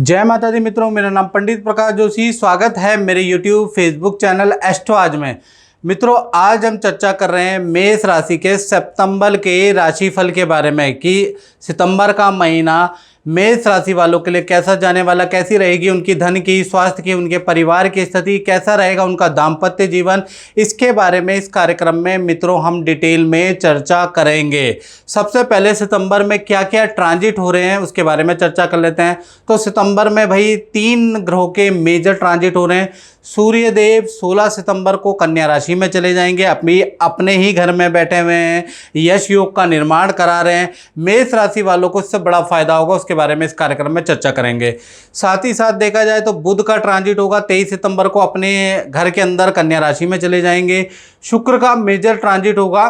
जय माता दी मित्रों, मेरा नाम पंडित प्रकाश जोशी। स्वागत है मेरे YouTube फेसबुक चैनल एस्ट्रो आज में। मित्रों, आज हम चर्चा कर रहे हैं मेष राशि के सितंबर के राशिफल के बारे में कि सितंबर का महीना मेष राशि वालों के लिए कैसा जाने वाला, कैसी रहेगी उनकी धन की, स्वास्थ्य की, उनके परिवार की स्थिति, कैसा रहेगा उनका दाम्पत्य जीवन। इसके बारे में इस कार्यक्रम में मित्रों हम डिटेल में चर्चा करेंगे। सबसे पहले सितंबर में क्या क्या ट्रांजिट हो रहे हैं उसके बारे में चर्चा कर लेते हैं। तो सितंबर में भाई 3 ग्रहों के मेजर ट्रांजिट हो रहे हैं। सूर्य देव 16 सितंबर को कन्या राशि में चले जाएंगे, अपने ही घर में बैठे हुए हैं, यश योग का निर्माण करा रहे हैं। मेष राशि वालों को इससे बड़ा फायदा होगा, उसके बारे में इस कार्यक्रम में चर्चा करेंगे। साथ ही साथ देखा जाए तो बुध का ट्रांजिट होगा 23 सितंबर को, अपने घर के अंदर कन्या राशि में चले जाएंगे। शुक्र का मेजर ट्रांजिट होगा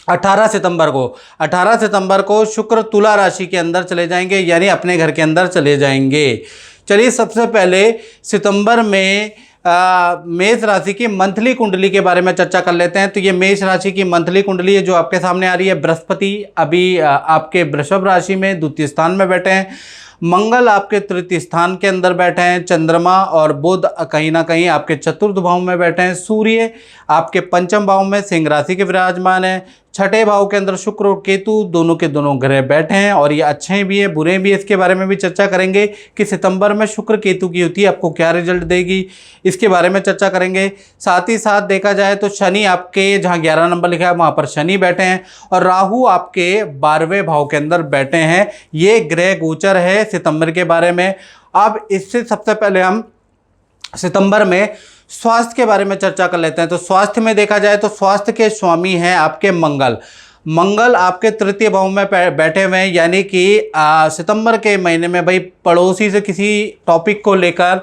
18 सितंबर को। 18 सितंबर को शुक्र तुला राशि के अंदर चले जाएंगे, यानी अपने घर के अंदर चले जाएंगे। चलिए सबसे पहले सितंबर में मेष राशि की मंथली कुंडली के बारे में चर्चा कर लेते हैं। तो ये मेष राशि की मंथली कुंडली है जो आपके सामने आ रही है। बृहस्पति अभी आपके वृषभ राशि में द्वितीय स्थान में बैठे हैं, मंगल आपके तृतीय स्थान के अंदर बैठे हैं, चंद्रमा और बुध कहीं ना कहीं आपके चतुर्थ भाव में बैठे हैं, सूर्य आपके पंचम भाव में सिंह राशि के विराजमान है, छठे भाव के अंदर शुक्र और केतु दोनों के दोनों ग्रह बैठे हैं और ये अच्छे भी है बुरे भी है। इसके बारे में भी चर्चा करेंगे कि सितंबर में शुक्र केतु की युति आपको क्या रिजल्ट देगी, इसके बारे में चर्चा करेंगे। साथ ही साथ देखा जाए तो शनि आपके जहाँ 11 नंबर लिखा है वहाँ पर शनि बैठे हैं और राहु आपके 12वें भाव के अंदर बैठे हैं। ये ग्रह गोचर है सितंबर के बारे में। अब इससे सबसे पहले हम सितंबर में स्वास्थ्य के बारे में चर्चा कर लेते हैं। तो स्वास्थ्य में देखा जाए तो स्वास्थ्य के स्वामी हैं आपके मंगल आपके तृतीय भाव में बैठे हुए हैं, यानी कि सितंबर के महीने में भाई पड़ोसी से किसी टॉपिक को लेकर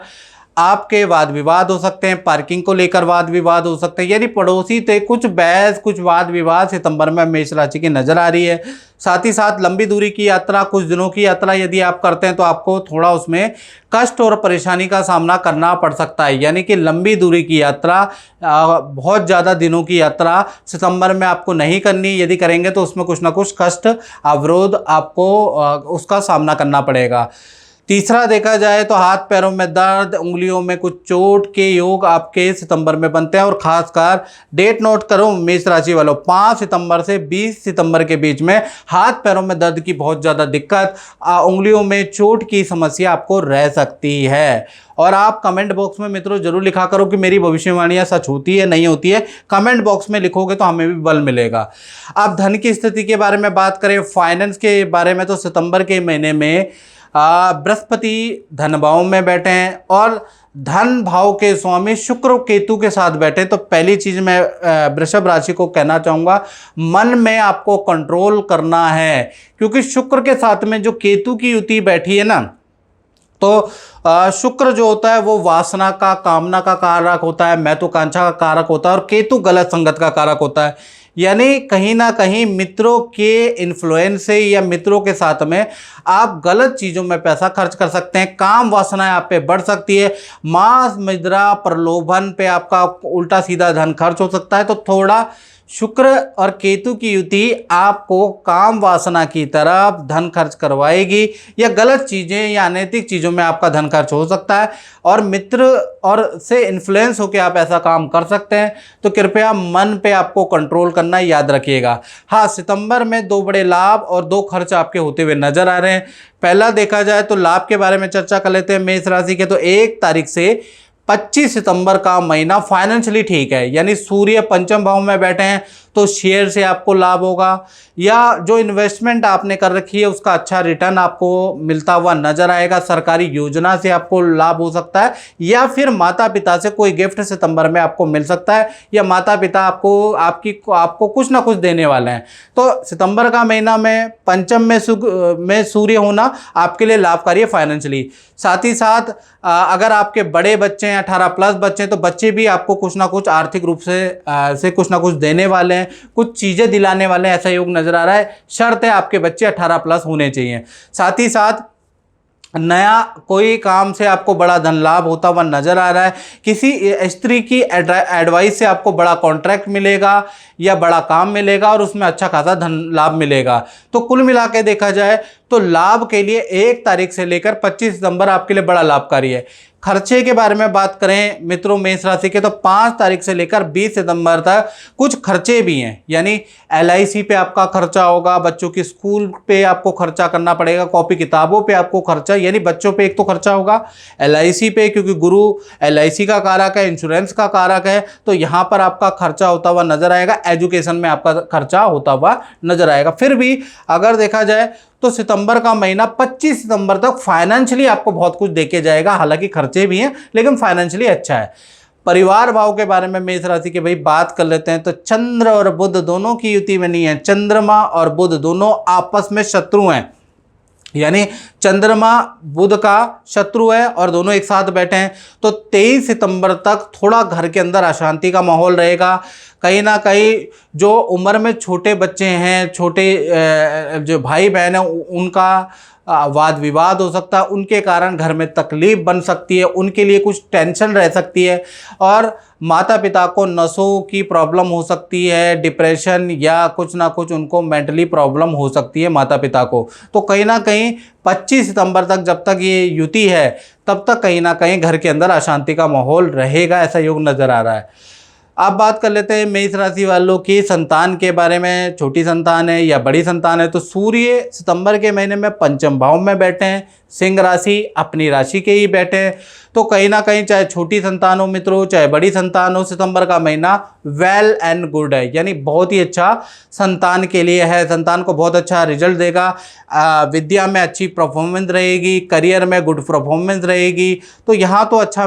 आपके वाद विवाद हो सकते हैं, पार्किंग को लेकर वाद विवाद हो सकते हैं, यानी पड़ोसी से कुछ बहस कुछ वाद विवाद सितंबर में मेष राशि की नजर आ रही है। साथ ही साथ लंबी दूरी की यात्रा, कुछ दिनों की यात्रा यदि आप करते हैं तो आपको थोड़ा उसमें कष्ट और परेशानी का सामना करना पड़ सकता है, यानी कि लंबी दूरी की यात्रा, बहुत ज़्यादा दिनों की यात्रा सितंबर में आपको नहीं करनी। यदि करेंगे तो उसमें कुछ ना कुछ कष्ट अवरोध आपको उसका सामना करना पड़ेगा। तीसरा देखा जाए तो हाथ पैरों में दर्द, उंगलियों में कुछ चोट के योग आपके सितंबर में बनते हैं और खासकर डेट नोट करो मेष राशि वालों, 5 सितंबर से 20 सितंबर के बीच में हाथ पैरों में दर्द की बहुत ज़्यादा दिक्कत, उंगलियों में चोट की समस्या आपको रह सकती है। और आप कमेंट बॉक्स में मित्रों जरूर लिखा करो कि मेरी भविष्यवाणियां सच होती है नहीं होती है। कमेंट बॉक्स में लिखोगे तो हमें भी बल मिलेगा। अब धन की स्थिति के बारे में बात करें, फाइनेंस के बारे में, तो सितंबर के महीने में बृहस्पति धन भाव में बैठे हैं और धन भाव के स्वामी शुक्र केतु के साथ बैठे। तो पहली चीज मैं वृषभ राशि को कहना चाहूंगा, मन में आपको कंट्रोल करना है, क्योंकि शुक्र के साथ में जो केतु की युति बैठी है ना, तो शुक्र जो होता है वो वासना का, कामना का कारक होता है, महत्वाकांक्षा का कारक होता है और केतु गलत संगत का कारक होता है। यानी कहीं ना कहीं मित्रों के इन्फ्लुएंस से या मित्रों के साथ में आप गलत चीज़ों में पैसा खर्च कर सकते हैं, काम वासनाएं आप पे बढ़ सकती है, मांस मुद्रा प्रलोभन पे आपका उल्टा सीधा धन खर्च हो सकता है। तो थोड़ा शुक्र और केतु की युति आपको काम वासना की तरफ धन खर्च करवाएगी या गलत चीज़ें या अनैतिक चीज़ों में आपका धन खर्च हो सकता है और मित्र और से इन्फ्लुएंस होकर आप ऐसा काम कर सकते हैं। तो कृपया मन पे आपको कंट्रोल करना याद रखिएगा। हाँ, सितंबर में 2 बड़े लाभ और 2 खर्च आपके होते हुए नजर आ रहे हैं। पहला देखा जाए तो लाभ के बारे में चर्चा कर लेते हैं मेष राशि के। तो 1 तारीख से 25 सितंबर का महीना फाइनेंशियली ठीक है, यानी सूर्य पंचम भाव में बैठे हैं तो शेयर से आपको लाभ होगा या जो इन्वेस्टमेंट आपने कर रखी है उसका अच्छा रिटर्न आपको मिलता हुआ नजर आएगा, सरकारी योजना से आपको लाभ हो सकता है या फिर माता पिता से कोई गिफ्ट सितंबर में आपको मिल सकता है या माता पिता आपको कुछ ना कुछ देने वाले हैं। तो सितंबर का महीना में पंचम में सूर्य होना आपके लिए लाभकारी है फाइनेंशियली। साथ ही साथ अगर आपके बड़े बच्चे हैं, 18+ बच्चे हैं, तो बच्चे भी आपको कुछ ना कुछ आर्थिक रूप से कुछ ना कुछ देने वाले हैं, कुछ चीज़ें दिलाने वाले हैं, ऐसा योग नजर आ रहा है। शर्त है आपके बच्चे 18+ होने चाहिए। साथ ही साथ नया कोई काम से आपको बड़ा धन लाभ होता हुआ नजर आ रहा है, किसी स्त्री की एडवाइस से आपको बड़ा कॉन्ट्रैक्ट मिलेगा या बड़ा काम मिलेगा और उसमें अच्छा खासा धन लाभ मिलेगा। तो कुल मिला के देखा जाए तो लाभ के लिए 1 तारीख से लेकर 25 सितंबर आपके लिए बड़ा लाभकारी है। खर्चे के बारे में बात करें मित्रों मेष राशि के, तो 5 तारीख से लेकर 20 सितंबर तक कुछ खर्चे भी हैं, यानी LIC पे आपका खर्चा होगा, बच्चों की स्कूल पे आपको खर्चा करना पड़ेगा, कॉपी किताबों पे आपको खर्चा, यानी बच्चों पे एक तो खर्चा होगा, LIC पे क्योंकि गुरु LIC का कारक है, इंश्योरेंस का कारक है, तो यहाँ पर आपका खर्चा होता हुआ नजर आएगा, एजुकेशन में आपका खर्चा होता हुआ नजर आएगा। फिर भी अगर देखा जाए तो सितंबर का महीना 25 सितंबर तक फाइनेंशियली आपको बहुत कुछ देके जाएगा, हालांकि खर्चे भी हैं लेकिन फाइनेंशियली अच्छा है। परिवार भाव के बारे में मेष राशि के भाई बात कर लेते हैं, तो चंद्र और बुध दोनों की युति में नहीं है, चंद्रमा और बुध दोनों आपस में शत्रु हैं, यानी चंद्रमा बुध का शत्रु है और दोनों एक साथ बैठे हैं। तो 23 सितंबर तक थोड़ा घर के अंदर अशांति का माहौल रहेगा, कहीं ना कहीं जो उम्र में छोटे बच्चे हैं, छोटे जो भाई बहन हैं, उनका वाद विवाद हो सकता है, उनके कारण घर में तकलीफ बन सकती है, उनके लिए कुछ टेंशन रह सकती है, और माता पिता को नसों की प्रॉब्लम हो सकती है, डिप्रेशन या कुछ ना कुछ उनको मेंटली प्रॉब्लम हो सकती है माता पिता को। तो कहीं ना कहीं 25 सितंबर तक जब तक ये युति है तब तक कहीं ना कहीं घर के अंदर अशांति का माहौल रहेगा, ऐसा योग नज़र आ रहा है। अब बात कर लेते हैं मेष राशि वालों की संतान के बारे में, छोटी संतान है या बड़ी संतान है। तो सूर्य सितंबर के महीने में पंचम भाव में बैठे हैं, सिंह राशि अपनी राशि के ही बैठे हैं, तो कहीं ना कहीं चाहे छोटी संतान हो मित्रों, चाहे बड़ी संतान हो, सितंबर का महीना वेल एंड गुड है, यानी बहुत ही अच्छा संतान के लिए है। संतान को बहुत अच्छा रिजल्ट देगा, विद्या में अच्छी परफॉर्मेंस रहेगी, करियर में गुड परफॉर्मेंस रहेगी, तो यहाँ तो अच्छा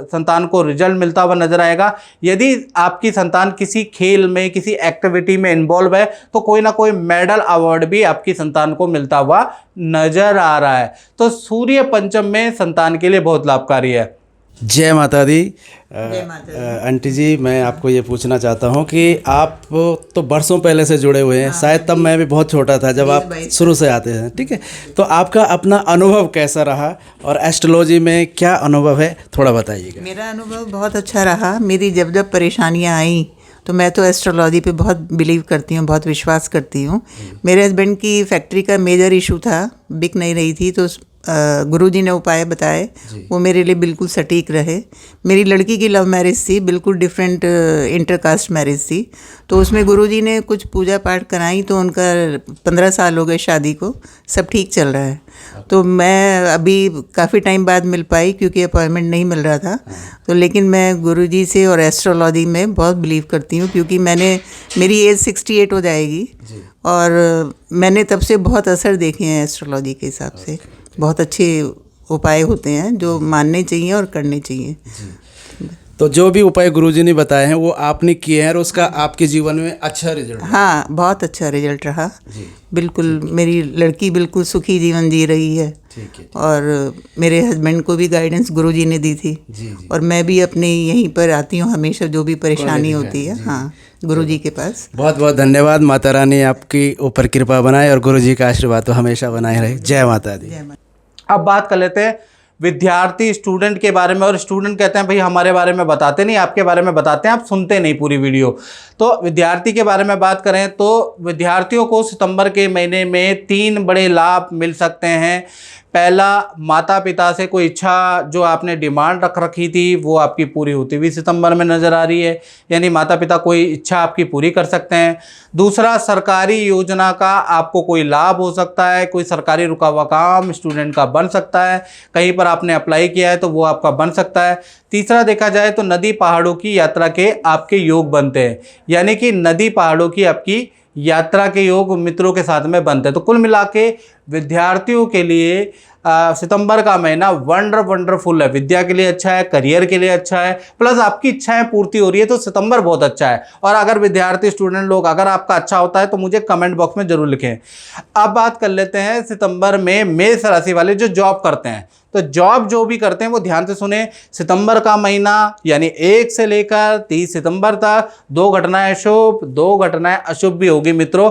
संतान को रिजल्ट मिलता हुआ नजर आएगा। यदि आपकी संतान किसी खेल में, किसी एक्टिविटी में इन्वॉल्व है, तो कोई ना कोई मेडल अवार्ड भी आपकी संतान को मिलता हुआ नजर आ रहा है। तो सूर्य पंचम में संतान के लिए बहुत लाभकारी है। जय माता दी। आंटी जी, मैं आपको ये पूछना चाहता हूँ कि आप तो बरसों पहले से जुड़े हुए हैं, शायद तब मैं भी बहुत छोटा था जब आप शुरू से आते हैं, ठीक है, तो आपका अपना अनुभव कैसा रहा और एस्ट्रोलॉजी में क्या अनुभव है, थोड़ा बताइएगा। मेरा अनुभव बहुत अच्छा रहा। मेरी जब जब परेशानियाँ आई तो मैं तो एस्ट्रोलॉजी पे बहुत बिलीव करती हूँ, बहुत विश्वास करती हूँ। मेरे हस्बैंड की फैक्ट्री का मेजर इशू था, बिक नहीं रही थी, तो गुरुजी ने उपाय बताए, वो मेरे लिए बिल्कुल सटीक रहे। मेरी लड़की की लव मैरिज थी, बिल्कुल डिफरेंट इंटरकास्ट मैरिज थी, तो उसमें गुरुजी ने कुछ पूजा पाठ कराई, तो उनका 15 साल हो गए शादी को, सब ठीक चल रहा है। तो मैं अभी काफ़ी टाइम बाद मिल पाई क्योंकि अपॉइंटमेंट नहीं मिल रहा था, तो लेकिन मैं गुरुजी से और एस्ट्रोलॉजी में बहुत बिलीव करती हूँ, क्योंकि मेरी एज 68 हो जाएगी और मैंने तब से बहुत असर देखे हैं एस्ट्रोलॉजी के हिसाब से। बहुत अच्छे उपाय होते हैं जो मानने चाहिए और करने चाहिए। तो जो भी उपाय गुरुजी ने बताए हैं वो आपने किए हैं और उसका आपके जीवन में अच्छा रिजल्ट? हाँ, बहुत अच्छा रिजल्ट रहा। बिल्कुल, मेरी लड़की बिल्कुल सुखी जीवन जी रही है, और मेरे हस्बैंड को भी गाइडेंस गुरुजी ने दी थी, और मैं भी अपने यहीं पर आती हूँ हमेशा, जो भी परेशानी होती है, हाँ, गुरुजी के पास। बहुत बहुत धन्यवाद। माता रानी आपकी ऊपर कृपा बनाए और गुरुजी का आशीर्वाद तो हमेशा बनाए रहे। जय माता दी। अब बात कर लेते हैं विद्यार्थी स्टूडेंट के बारे में, और स्टूडेंट कहते हैं भाई हमारे बारे में बताते नहीं, आपके बारे में बताते हैं, आप सुनते नहीं पूरी वीडियो। तो विद्यार्थी के बारे में बात करें तो विद्यार्थियों को सितंबर के महीने में 3 बड़े लाभ मिल सकते हैं। पहला, माता पिता से कोई इच्छा जो आपने डिमांड रख रखी थी वो आपकी पूरी होती हुई सितंबर में नज़र आ रही है, यानी माता पिता कोई इच्छा आपकी पूरी कर सकते हैं। दूसरा, सरकारी योजना का आपको कोई लाभ हो सकता है, कोई सरकारी रुका हुआ काम स्टूडेंट का बन सकता है, कहीं पर आपने अप्लाई किया है तो वो आपका बन सकता है। तीसरा, देखा जाए तो नदी पहाड़ों की यात्रा के आपके योग बनते हैं, यानी कि नदी पहाड़ों की आपकी यात्रा के योग मित्रों के साथ में बनते हैं। तो कुल मिला के विद्यार्थियों के लिए सितंबर का महीना वंडरफुल है, विद्या के लिए अच्छा है, करियर के लिए अच्छा है, प्लस आपकी इच्छाएं पूर्ति हो रही है, तो सितंबर बहुत अच्छा है। और अगर विद्यार्थी स्टूडेंट लोग अगर आपका अच्छा होता है तो मुझे कमेंट बॉक्स में ज़रूर लिखें। अब बात कर लेते हैं सितंबर में मेष राशि वाले जो जॉब करते हैं, तो जॉब जो भी करते हैं वो ध्यान से सुने। सितंबर का महीना यानी 1 से लेकर 30 सितंबर तक 2 घटनाएं शुभ, 2 घटनाएं अशुभ भी होगी मित्रों।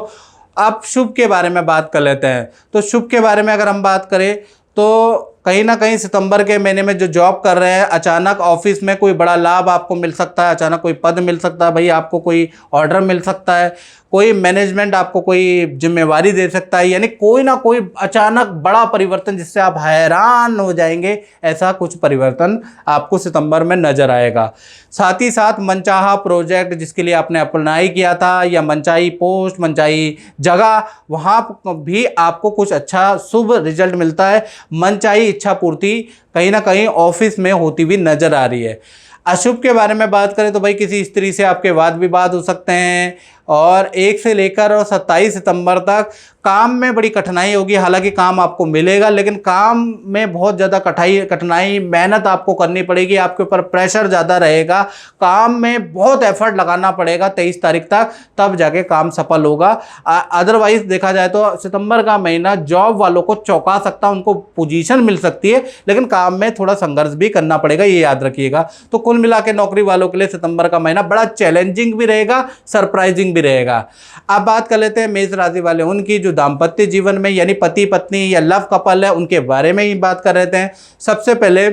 अब शुभ के बारे में बात कर लेते हैं। तो शुभ के बारे में अगर हम बात करें तो कहीं ना कहीं सितंबर के महीने में जो जॉब कर रहे हैं, अचानक ऑफिस में कोई बड़ा लाभ आपको मिल सकता है, अचानक कोई पद मिल सकता है, भाई आपको कोई ऑर्डर मिल सकता है, कोई मैनेजमेंट आपको कोई जिम्मेवारी दे सकता है, यानी कोई ना कोई अचानक बड़ा परिवर्तन जिससे आप हैरान हो जाएंगे, ऐसा कुछ परिवर्तन आपको सितंबर में नजर आएगा। साथ ही साथ मनचाहा प्रोजेक्ट जिसके लिए आपने अप्लाई किया था या मनचाही पोस्ट, मनचाही जगह, वहाँ भी आपको कुछ अच्छा शुभ रिजल्ट मिलता है। मनचाही इच्छा पूर्ति कहीं ना कहीं ऑफिस में होती हुई नजर आ रही है। अशुभ के बारे में बात करें तो भाई किसी स्त्री से आपके वाद विवाद हो सकते हैं, और 1 से लेकर और 27 सितंबर तक काम में बड़ी कठिनाई होगी। हालांकि काम आपको मिलेगा, लेकिन काम में बहुत ज़्यादा कठिनाई मेहनत आपको करनी पड़ेगी, आपके ऊपर प्रेशर ज़्यादा रहेगा, काम में बहुत एफर्ट लगाना पड़ेगा 23 तारीख तक, तब जाके काम सफल होगा। अदरवाइज देखा जाए तो सितंबर का महीना जॉब वालों को चौंका सकता है, उनको पोजीशन मिल सकती है, लेकिन काम में थोड़ा संघर्ष भी करना पड़ेगा, ये याद रखिएगा। तो कुल मिला के नौकरी वालों के लिए सितंबर का महीना बड़ा चैलेंजिंग भी रहेगा, सरप्राइजिंग भी रहेगा। अब बात कर लेते हैं मेष राशि वाले उनकी, जो दाम्पत्य जीवन में यानी पति पत्नी या लव कपल है, उनके बारे में ही बात कर रहे हैं। सबसे पहले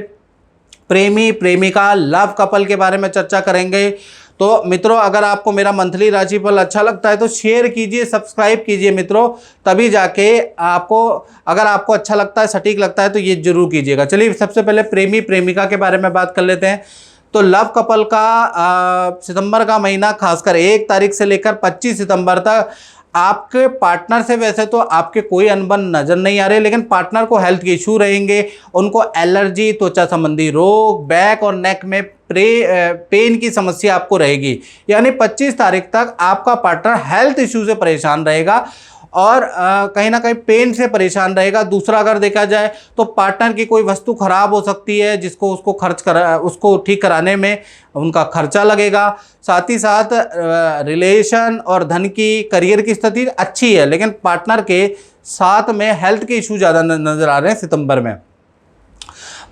प्रेमी प्रेमिका लव कपल के बारे में चर्चा करेंगे। तो मित्रों, अगर आपको मेरा मंथली राशिफल अच्छा लगता है तो शेयर कीजिए, सब्सक्राइब कीजिए मित्रों, तभी जाके आपको, अगर आपको अच्छा लगता है, सटीक लगता है तो ये जरूर कीजिएगा। चलिए सबसे पहले प्रेमी प्रेमिका के बारे में बात कर लेते हैं। तो लव कपल का सितंबर का महीना खासकर 1 तारीख से लेकर 25 सितंबर तक आपके पार्टनर से वैसे तो आपके कोई अनबन नजर नहीं आ रहे, लेकिन पार्टनर को हेल्थ के इशू रहेंगे, उनको एलर्जी, त्वचा संबंधी रोग, बैक और नेक में पेन की समस्या आपको रहेगी। यानी 25 तारीख तक आपका पार्टनर हेल्थ इशू से परेशान रहेगा और कहीं ना कहीं पेन से परेशान रहेगा। दूसरा अगर देखा जाए तो पार्टनर की कोई वस्तु खराब हो सकती है जिसको उसको ठीक कराने में उनका खर्चा लगेगा। साथ ही साथ रिलेशन और धन की, करियर की स्थिति अच्छी है, लेकिन पार्टनर के साथ में हेल्थ के इशू ज़्यादा नज़र आ रहे हैं सितंबर में।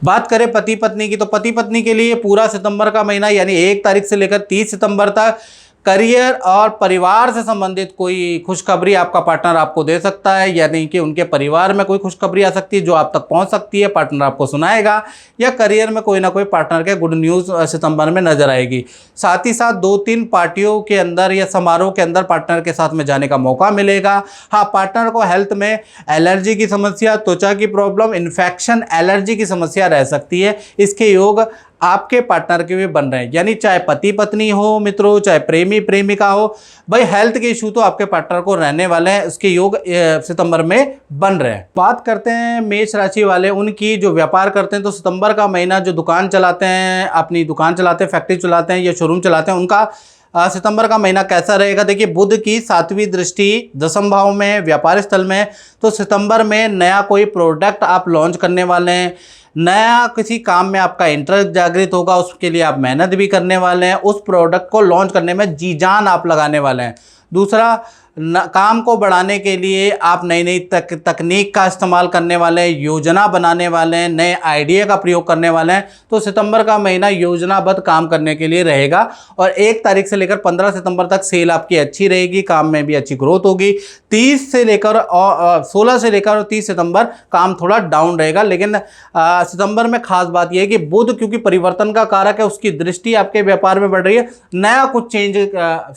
बात करें पति पत्नी की, तो पति पत्नी के लिए पूरा सितंबर का महीना यानी 1 तारीख से लेकर 30 सितंबर तक करियर और परिवार से संबंधित कोई खुशखबरी आपका पार्टनर आपको दे सकता है, यानी कि उनके परिवार में कोई खुशखबरी आ सकती है जो आप तक पहुंच सकती है, पार्टनर आपको सुनाएगा, या करियर में कोई ना कोई पार्टनर के गुड न्यूज़ सितंबर में नजर आएगी। साथ ही साथ 2-3 पार्टियों के अंदर या समारोह के अंदर पार्टनर के साथ में जाने का मौका मिलेगा। हाँ, पार्टनर को हेल्थ में एलर्जी की समस्या, त्वचा की प्रॉब्लम, इन्फेक्शन, एलर्जी की समस्या रह सकती है। इसके योग आपके पार्टनर के भी बन रहे हैं, यानी चाहे पति पत्नी हो मित्रों, चाहे प्रेमी प्रेमिका हो, भाई हेल्थ के इशू तो आपके पार्टनर को रहने वाले हैं, उसके योग सितंबर में बन रहे हैं। बात करते हैं मेष राशि वाले उनकी, जो व्यापार करते हैं। तो सितंबर का महीना जो दुकान चलाते हैं, अपनी दुकान चलाते हैं, फैक्ट्री चलाते हैं या शोरूम चलाते हैं, उनका सितंबर का महीना कैसा रहेगा। देखिए, बुध की 7वीं दृष्टि 10वें भाव में व्यापार स्थल में, तो सितंबर में नया कोई प्रोडक्ट आप लॉन्च करने वाले हैं, नया किसी काम में आपका इंटरेस्ट जागृत होगा, उसके लिए आप मेहनत भी करने वाले हैं, उस प्रोडक्ट को लॉन्च करने में जी जान आप लगाने वाले हैं। दूसरा, काम को बढ़ाने के लिए आप नई नई तकनीक का इस्तेमाल करने वाले हैं, योजना बनाने वाले हैं, नए आइडिया का प्रयोग करने वाले हैं। तो सितंबर का महीना योजनाबद्ध काम करने के लिए रहेगा। और 1 तारीख से लेकर 15 सितंबर तक सेल आपकी अच्छी रहेगी, काम में भी अच्छी ग्रोथ होगी। 30 से लेकर और 16 से लेकर 30 सितंबर काम थोड़ा डाउन रहेगा, लेकिन सितंबर में खास बात यह है कि बुध क्योंकि परिवर्तन का कारक है, उसकी दृष्टि आपके व्यापार में बढ़ रही है, नया कुछ चेंज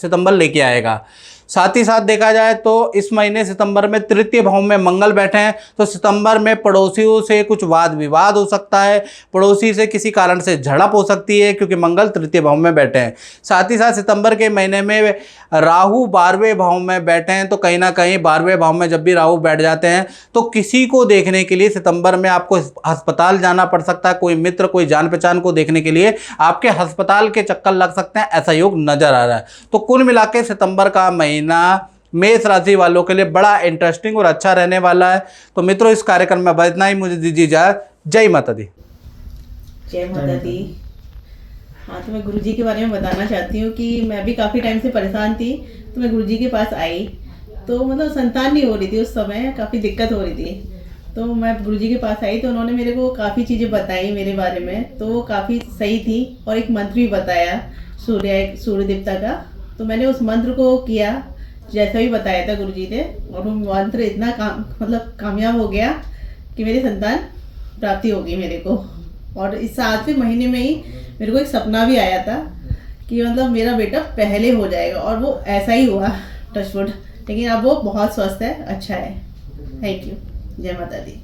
सितंबर लेके आएगा। साथ ही साथ देखा जाए तो इस महीने सितंबर में 3य भाव में मंगल बैठे हैं, तो सितंबर में पड़ोसियों से कुछ वाद विवाद हो सकता है, पड़ोसी से किसी कारण से झड़प हो सकती है क्योंकि मंगल 3य भाव में बैठे हैं। साथ ही साथ सितंबर के महीने में राहु 12वें भाव में बैठे हैं, तो कहीं ना कहीं 12वें भाव में जब भी राहु बैठ जाते हैं तो किसी को देखने के लिए सितंबर में आपको अस्पताल जाना पड़ सकता है, कोई मित्र, कोई जान पहचान को देखने के लिए आपके अस्पताल के चक्कर लग सकते हैं, ऐसा योग नजर आ रहा है। तो कुल मिला के सितंबर का महीना मेष राशि वालों के लिए बड़ा इंटरेस्टिंग और अच्छा रहने वाला है। तो मित्रों, इस कार्यक्रम में बस इतना ही, मुझे दीजिए इजाजत। जय माता दी। जय माता दी। हाँ, तो मैं गुरुजी के बारे में बताना चाहती हूँ कि मैं भी काफ़ी टाइम से परेशान थी, तो मैं गुरुजी के पास आई, तो मतलब संतान नहीं हो रही थी, उस समय काफ़ी दिक्कत हो रही थी। तो मैं गुरुजी के पास आई तो उन्होंने मेरे को काफ़ी चीज़ें बताई मेरे बारे में, तो वो काफ़ी सही थी। और एक मंत्र भी बताया सूर्य देवता का, तो मैंने उस मंत्र को किया जैसा भी बताया था गुरुजी ने, और वो मंत्र इतना कामयाब हो गया कि मेरी संतान प्राप्ति होगी मेरे को। और इस 7वें महीने में ही मेरे को एक सपना भी आया था कि मतलब मेरा बेटा पहले हो जाएगा, और वो ऐसा ही हुआ, टचवुड। लेकिन अब वो बहुत स्वस्थ है, अच्छा है। Thank you. जय माता दी।